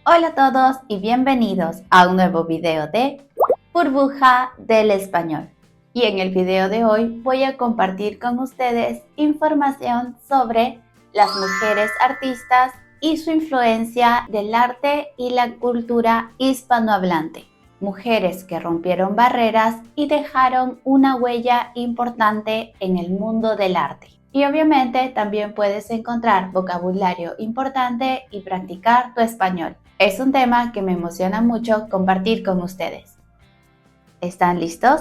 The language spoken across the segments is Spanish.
Hola a todos y bienvenidos a un nuevo video de Burbuja del Español. Y en el video de hoy voy a compartir con ustedes información sobre las mujeres artistas y su influencia del arte y la cultura hispanohablante. Mujeres que rompieron barreras y dejaron una huella importante en el mundo del arte. Y obviamente también puedes encontrar vocabulario importante y practicar tu español. Es un tema que me emociona mucho compartir con ustedes. ¿Están listos?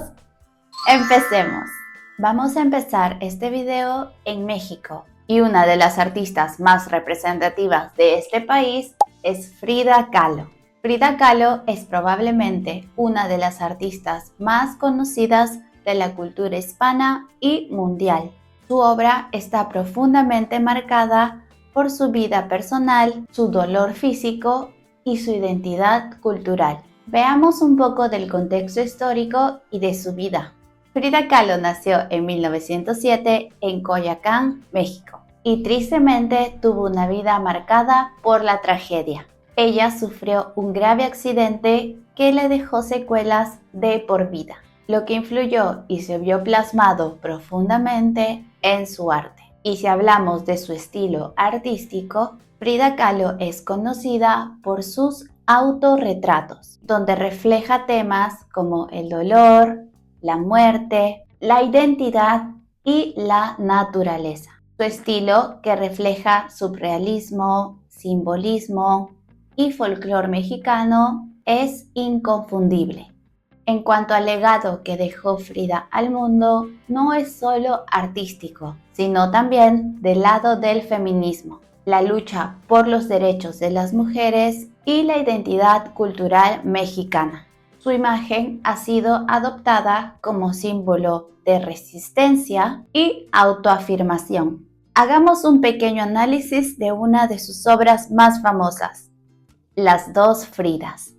¡Empecemos! Vamos a empezar este video en México y una de las artistas más representativas de este país es Frida Kahlo. Frida Kahlo es probablemente una de las artistas más conocidas de la cultura hispana y mundial. Su obra está profundamente marcada por su vida personal, su dolor físico y su identidad cultural. Veamos un poco del contexto histórico y de su vida. Frida Kahlo nació en 1907 en Coyoacán, México, y tristemente tuvo una vida marcada por la tragedia. Ella sufrió un grave accidente que le dejó secuelas de por vida, lo que influyó y se vio plasmado profundamente en su arte. Y si hablamos de su estilo artístico, Frida Kahlo es conocida por sus autorretratos, donde refleja temas como el dolor, la muerte, la identidad y la naturaleza. Su estilo, que refleja surrealismo, simbolismo y folclore mexicano, es inconfundible. En cuanto al legado que dejó Frida al mundo, no es solo artístico, sino también del lado del feminismo, la lucha por los derechos de las mujeres y la identidad cultural mexicana. Su imagen ha sido adoptada como símbolo de resistencia y autoafirmación. Hagamos un pequeño análisis de una de sus obras más famosas, Las dos Fridas.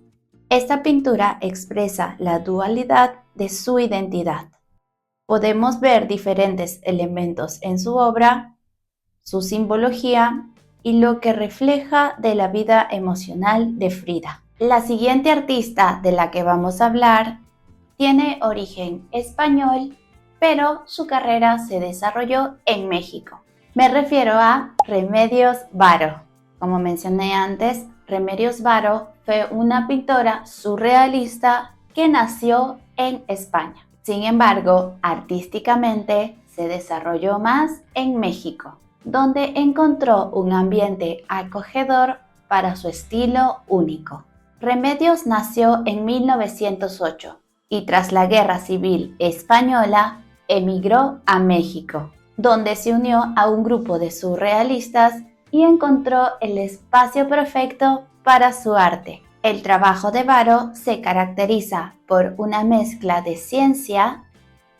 Esta pintura expresa la dualidad de su identidad. Podemos ver diferentes elementos en su obra, su simbología y lo que refleja de la vida emocional de Frida. La siguiente artista de la que vamos a hablar tiene origen español, pero su carrera se desarrolló en México. Me refiero a Remedios Varo. Como mencioné antes, Remedios Varo fue una pintora surrealista que nació en España. Sin embargo, artísticamente se desarrolló más en México, donde encontró un ambiente acogedor para su estilo único. Remedios nació en 1908 y tras la Guerra Civil Española emigró a México, donde se unió a un grupo de surrealistas y encontró el espacio perfecto para su arte. El trabajo de Varo se caracteriza por una mezcla de ciencia,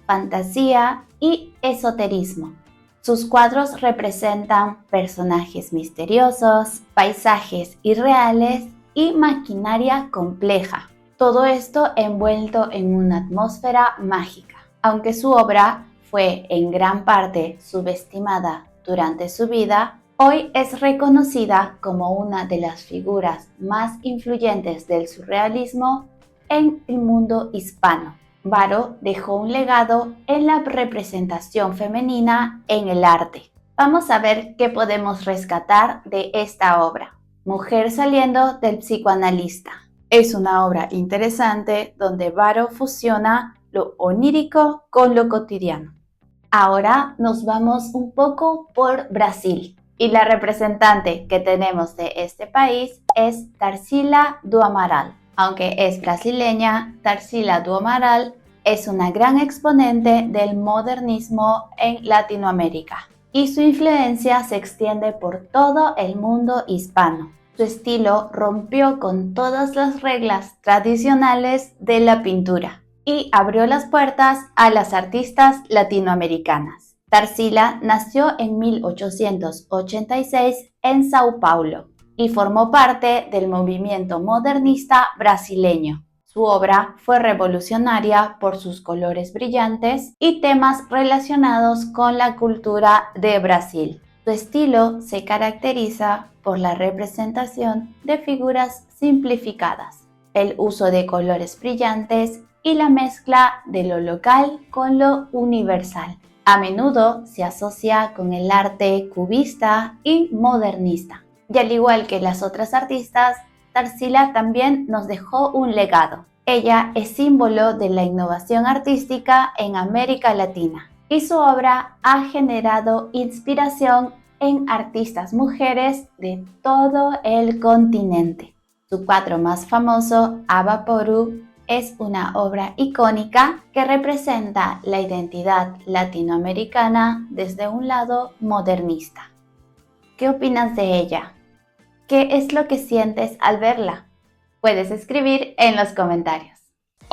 fantasía y esoterismo. Sus cuadros representan personajes misteriosos, paisajes irreales y maquinaria compleja. Todo esto envuelto en una atmósfera mágica. Aunque su obra fue en gran parte subestimada durante su vida, hoy es reconocida como una de las figuras más influyentes del surrealismo en el mundo hispano. Varo dejó un legado en la representación femenina en el arte. Vamos a ver qué podemos rescatar de esta obra. Mujer saliendo del psicoanalista. Es una obra interesante donde Varo fusiona lo onírico con lo cotidiano. Ahora nos vamos un poco por Brasil y la representante que tenemos de este país es Tarsila do Amaral. Aunque es brasileña, Tarsila do Amaral es una gran exponente del modernismo en Latinoamérica y su influencia se extiende por todo el mundo hispano. Su estilo rompió con todas las reglas tradicionales de la pintura y abrió las puertas a las artistas latinoamericanas. Tarsila nació en 1886 en Sao Paulo y formó parte del movimiento modernista brasileño. Su obra fue revolucionaria por sus colores brillantes y temas relacionados con la cultura de Brasil. Su estilo se caracteriza por la representación de figuras simplificadas, el uso de colores brillantes y la mezcla de lo local con lo universal. A menudo se asocia con el arte cubista y modernista. Y al igual que las otras artistas, Tarsila también nos dejó un legado. Ella es símbolo de la innovación artística en América Latina y su obra ha generado inspiración en artistas mujeres de todo el continente. Su cuadro más famoso, Avaporu, es una obra icónica que representa la identidad latinoamericana desde un lado modernista. ¿Qué opinas de ella? ¿Qué es lo que sientes al verla? Puedes escribir en los comentarios.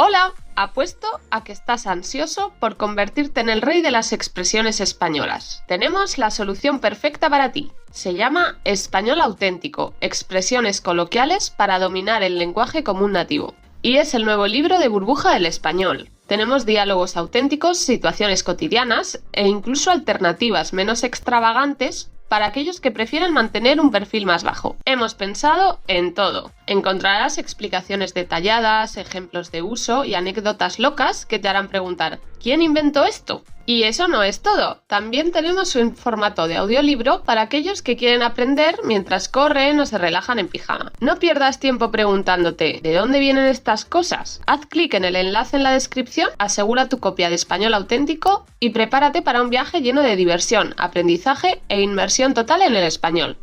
Hola, apuesto a que estás ansioso por convertirte en el rey de las expresiones españolas. Tenemos la solución perfecta para ti. Se llama Español Auténtico, expresiones coloquiales para dominar el lenguaje común nativo. Y es el nuevo libro de Burbuja del Español. Tenemos diálogos auténticos, situaciones cotidianas e incluso alternativas menos extravagantes para aquellos que prefieren mantener un perfil más bajo. Hemos pensado en todo. Encontrarás explicaciones detalladas, ejemplos de uso y anécdotas locas que te harán preguntar ¿quién inventó esto? Y eso no es todo. También tenemos un formato de audiolibro para aquellos que quieren aprender mientras corren o se relajan en pijama. No pierdas tiempo preguntándote ¿de dónde vienen estas cosas? Haz clic en el enlace en la descripción, asegura tu copia de Español Auténtico y prepárate para un viaje lleno de diversión, aprendizaje e inmersión total en el español.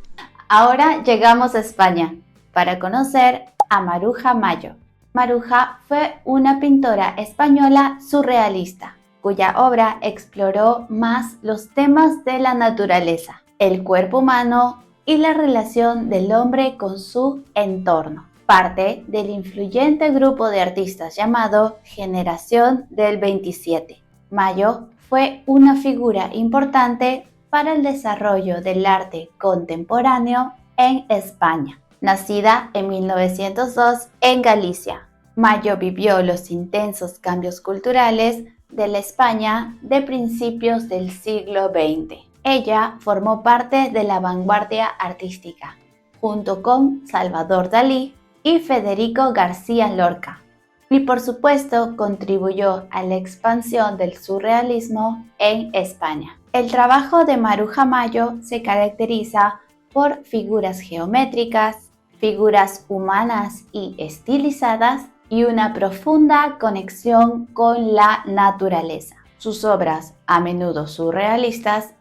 Ahora llegamos a España para conocer a Maruja Mayo. Maruja fue una pintora española surrealista, cuya obra exploró más los temas de la naturaleza, el cuerpo humano y la relación del hombre con su entorno. Parte del influyente grupo de artistas llamado Generación del 27. Mayo fue una figura importante para el desarrollo del arte contemporáneo en España. Nacida en 1902 en Galicia, Mayo vivió los intensos cambios culturales de la España de principios del siglo XX. Ella formó parte de la vanguardia artística, junto con Salvador Dalí y Federico García Lorca, y por supuesto contribuyó a la expansión del surrealismo en España. El trabajo de Maruja Mayo se caracteriza por figuras geométricas, figuras humanas y estilizadas, y una profunda conexión con la naturaleza. Sus obras, a menudo surrealistas,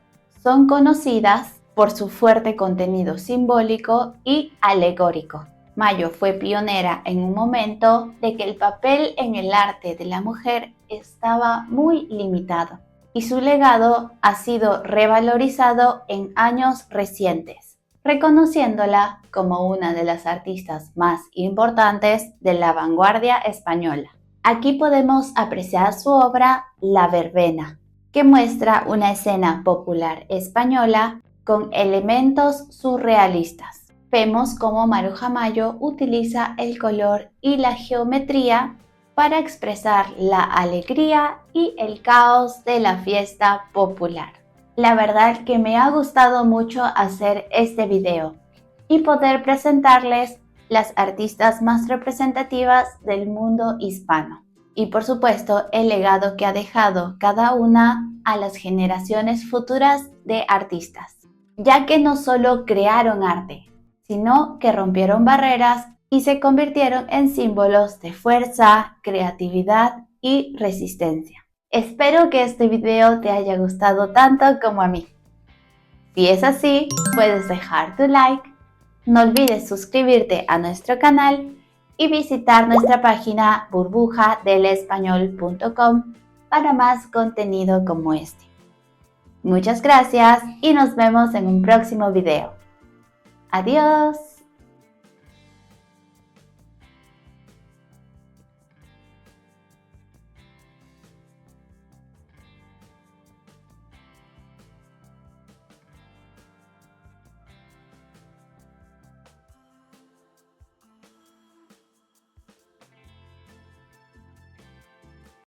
son conocidas por su fuerte contenido simbólico y alegórico. Mayo fue pionera en un momento de que el papel en el arte de la mujer estaba muy limitado, y su legado ha sido revalorizado en años recientes, reconociéndola como una de las artistas más importantes de la vanguardia española. Aquí podemos apreciar su obra La Verbena, que muestra una escena popular española con elementos surrealistas. Vemos cómo Maruja Mayo utiliza el color y la geometría para expresar la alegría y el caos de la fiesta popular. La verdad que me ha gustado mucho hacer este video y poder presentarles las artistas más representativas del mundo hispano. Y por supuesto el legado que ha dejado cada una a las generaciones futuras de artistas, ya que no solo crearon arte, sino que rompieron barreras y se convirtieron en símbolos de fuerza, creatividad y resistencia. Espero que este video te haya gustado tanto como a mí. Si es así, puedes dejar tu like, no olvides suscribirte a nuestro canal y visitar nuestra página burbujadelespañol.com para más contenido como este. Muchas gracias y nos vemos en un próximo video. Adiós.